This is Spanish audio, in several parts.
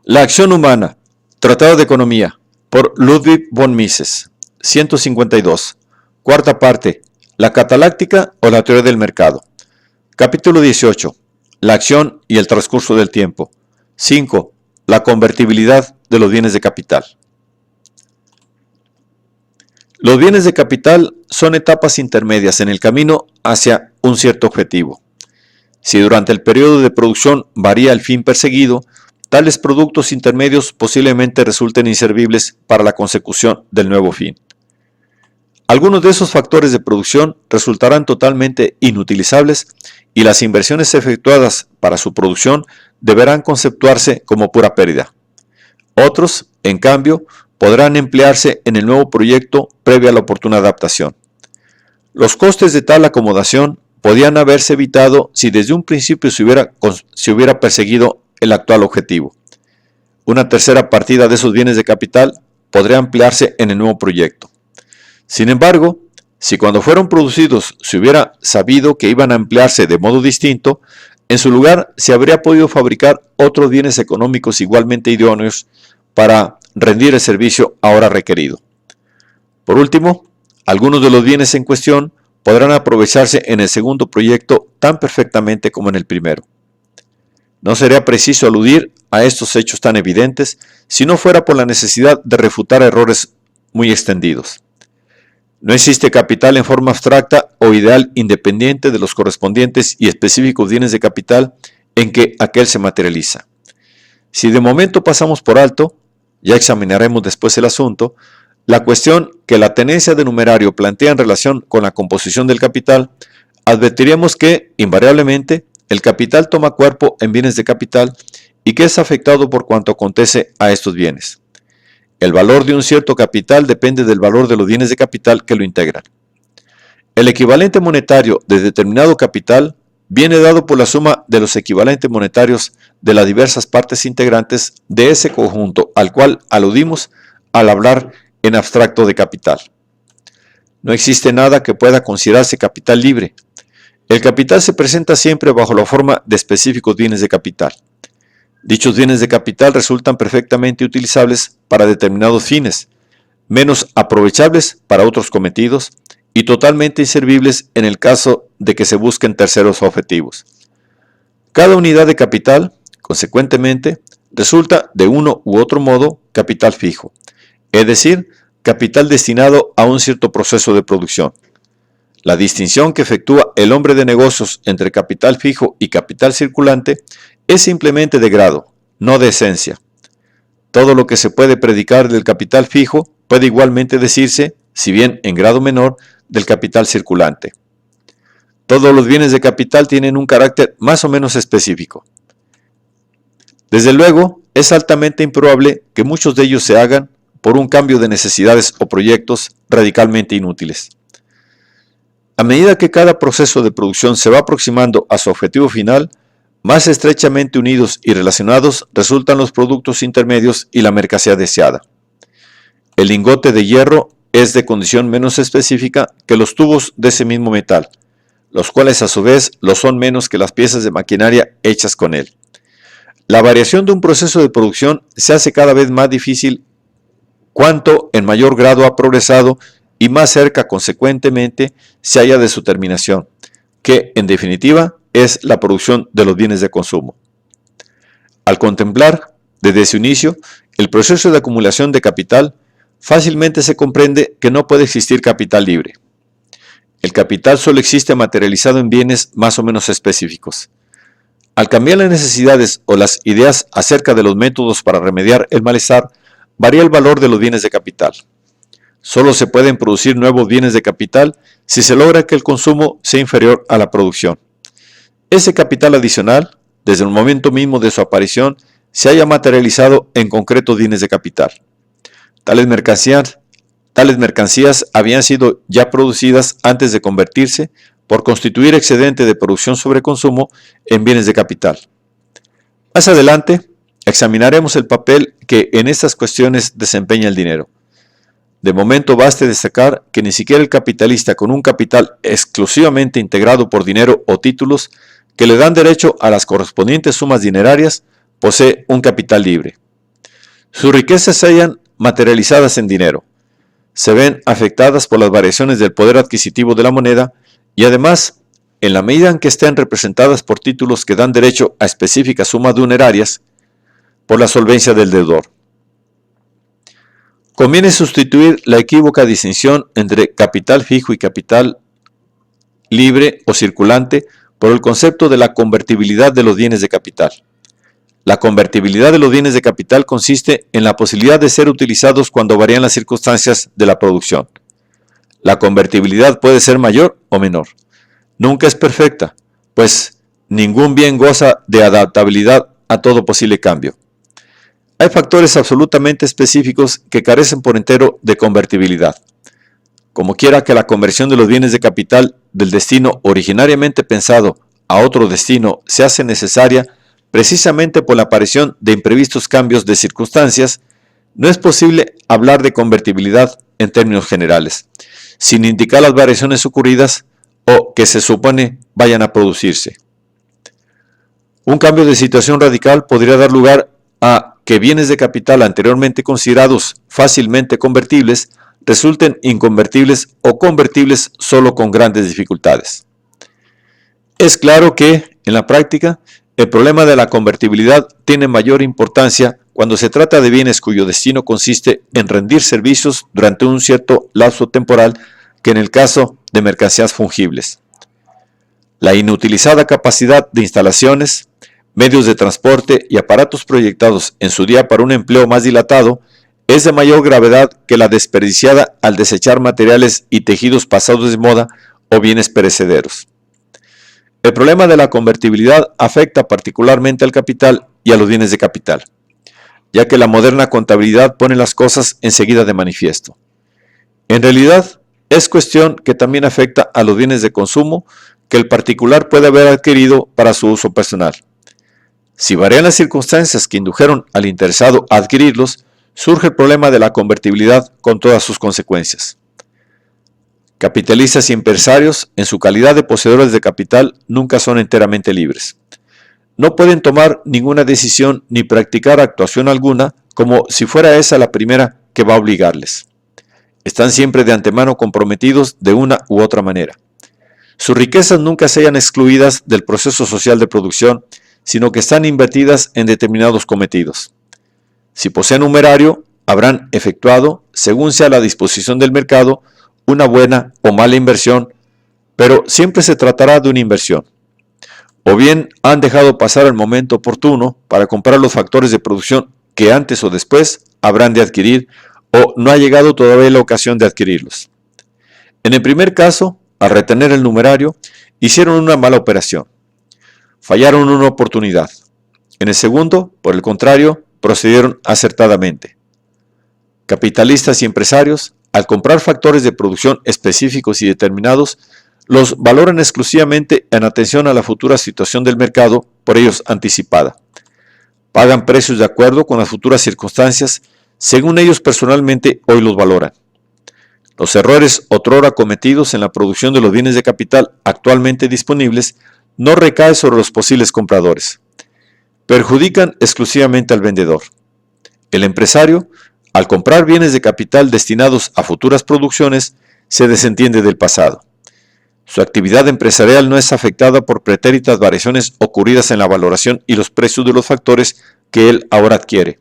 La acción humana. Tratado de Economía. Por Ludwig von Mises. 152. Cuarta parte. La cataláctica o la teoría del mercado. Capítulo 18. La acción y el transcurso del tiempo. 5. La convertibilidad de los bienes de capital. Los bienes de capital son etapas intermedias en el camino hacia un cierto objetivo. Si durante el periodo de producción varía el fin perseguido, tales productos intermedios posiblemente resulten inservibles para la consecución del nuevo fin. Algunos de esos factores de producción resultarán totalmente inutilizables y las inversiones efectuadas para su producción deberán conceptuarse como pura pérdida. Otros, en cambio, podrán emplearse en el nuevo proyecto previa a la oportuna adaptación. Los costes de tal acomodación podían haberse evitado si desde un principio se hubiera perseguido el actual objetivo. Una tercera partida de esos bienes de capital podría emplearse en el nuevo proyecto. Sin embargo, si cuando fueron producidos se hubiera sabido que iban a emplearse de modo distinto, en su lugar se habría podido fabricar otros bienes económicos igualmente idóneos para rendir el servicio ahora requerido. Por último, algunos de los bienes en cuestión podrán aprovecharse en el segundo proyecto tan perfectamente como en el primero. No sería preciso aludir a estos hechos tan evidentes si no fuera por la necesidad de refutar errores muy extendidos. No existe capital en forma abstracta o ideal independiente de los correspondientes y específicos bienes de capital en que aquel se materializa. Si de momento pasamos por alto, ya examinaremos después el asunto, la cuestión que la tenencia de numerario plantea en relación con la composición del capital, advertiremos que, invariablemente, el capital toma cuerpo en bienes de capital y que es afectado por cuanto acontece a estos bienes. El valor de un cierto capital depende del valor de los bienes de capital que lo integran. El equivalente monetario de determinado capital viene dado por la suma de los equivalentes monetarios de las diversas partes integrantes de ese conjunto al cual aludimos al hablar en abstracto de capital. No existe nada que pueda considerarse capital libre. El capital se presenta siempre bajo la forma de específicos bienes de capital. Dichos bienes de capital resultan perfectamente utilizables para determinados fines, menos aprovechables para otros cometidos y totalmente inservibles en el caso de que se busquen terceros objetivos. Cada unidad de capital, consecuentemente, resulta de uno u otro modo capital fijo, es decir, capital destinado a un cierto proceso de producción. La distinción que efectúa el hombre de negocios entre capital fijo y capital circulante es simplemente de grado, no de esencia. Todo lo que se puede predicar del capital fijo puede igualmente decirse, si bien en grado menor, del capital circulante. Todos los bienes de capital tienen un carácter más o menos específico. Desde luego, es altamente improbable que muchos de ellos se hagan por un cambio de necesidades o proyectos radicalmente inútiles. A medida que cada proceso de producción se va aproximando a su objetivo final, más estrechamente unidos y relacionados resultan los productos intermedios y la mercancía deseada. El lingote de hierro es de condición menos específica que los tubos de ese mismo metal, los cuales a su vez lo son menos que las piezas de maquinaria hechas con él. La variación de un proceso de producción se hace cada vez más difícil cuanto en mayor grado ha progresado y más cerca consecuentemente se halla de su terminación, que en definitiva es la producción de los bienes de consumo. Al contemplar, desde su inicio, el proceso de acumulación de capital, fácilmente se comprende que no puede existir capital libre. El capital solo existe materializado en bienes más o menos específicos. Al cambiar las necesidades o las ideas acerca de los métodos para remediar el malestar, varía el valor de los bienes de capital. Solo se pueden producir nuevos bienes de capital si se logra que el consumo sea inferior a la producción. Ese capital adicional, desde el momento mismo de su aparición, se haya materializado en concretos bienes de capital. Tales mercancías habían sido ya producidas antes de convertirse, por constituir excedente de producción sobre consumo, en bienes de capital. Más adelante, examinaremos el papel que en estas cuestiones desempeña el dinero. De momento baste destacar que ni siquiera el capitalista con un capital exclusivamente integrado por dinero o títulos que le dan derecho a las correspondientes sumas dinerarias posee un capital libre. Sus riquezas se hallan materializadas en dinero, se ven afectadas por las variaciones del poder adquisitivo de la moneda y además, en la medida en que estén representadas por títulos que dan derecho a específicas sumas funerarias, por la solvencia del deudor. Conviene sustituir la equívoca distinción entre capital fijo y capital libre o circulante por el concepto de la convertibilidad de los bienes de capital. La convertibilidad de los bienes de capital consiste en la posibilidad de ser utilizados cuando varían las circunstancias de la producción. La convertibilidad puede ser mayor o menor. Nunca es perfecta, pues ningún bien goza de adaptabilidad a todo posible cambio. Hay factores absolutamente específicos que carecen por entero de convertibilidad. Como quiera que la conversión de los bienes de capital del destino originariamente pensado a otro destino se hace necesaria precisamente por la aparición de imprevistos cambios de circunstancias, no es posible hablar de convertibilidad en términos generales, sin indicar las variaciones ocurridas o que se supone vayan a producirse. Un cambio de situación radical podría dar lugar a que bienes de capital anteriormente considerados fácilmente convertibles resulten inconvertibles o convertibles solo con grandes dificultades. Es claro que, en la práctica, el problema de la convertibilidad tiene mayor importancia cuando se trata de bienes cuyo destino consiste en rendir servicios durante un cierto lapso temporal que en el caso de mercancías fungibles. La inutilizada capacidad de instalaciones, medios de transporte y aparatos proyectados en su día para un empleo más dilatado es de mayor gravedad que la desperdiciada al desechar materiales y tejidos pasados de moda o bienes perecederos. El problema de la convertibilidad afecta particularmente al capital y a los bienes de capital, ya que la moderna contabilidad pone las cosas enseguida de manifiesto. En realidad, es cuestión que también afecta a los bienes de consumo que el particular puede haber adquirido para su uso personal. Si varían las circunstancias que indujeron al interesado a adquirirlos, surge el problema de la convertibilidad con todas sus consecuencias. Capitalistas y empresarios, en su calidad de poseedores de capital, nunca son enteramente libres. No pueden tomar ninguna decisión ni practicar actuación alguna como si fuera esa la primera que va a obligarles. Están siempre de antemano comprometidos de una u otra manera. Sus riquezas nunca se hallan excluidas del proceso social de producción, sino que están invertidas en determinados cometidos. Si poseen un numerario, habrán efectuado, según sea la disposición del mercado, una buena o mala inversión, pero siempre se tratará de una inversión. O bien han dejado pasar el momento oportuno para comprar los factores de producción que antes o después habrán de adquirir, o no ha llegado todavía la ocasión de adquirirlos. En el primer caso, al retener el numerario, hicieron una mala operación. Fallaron una oportunidad. En el segundo, por el contrario, procedieron acertadamente. Capitalistas y empresarios, al comprar factores de producción específicos y determinados, los valoran exclusivamente en atención a la futura situación del mercado, por ellos anticipada. Pagan precios de acuerdo con las futuras circunstancias, según ellos personalmente hoy los valoran. Los errores otrora cometidos en la producción de los bienes de capital actualmente disponibles no recaen sobre los posibles compradores. Perjudican exclusivamente al vendedor. El empresario, al comprar bienes de capital destinados a futuras producciones, se desentiende del pasado. Su actividad empresarial no es afectada por pretéritas variaciones ocurridas en la valoración y los precios de los factores que él ahora adquiere.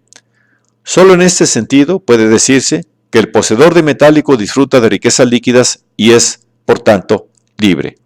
Solo en este sentido puede decirse que el poseedor de metálico disfruta de riquezas líquidas y es, por tanto, libre.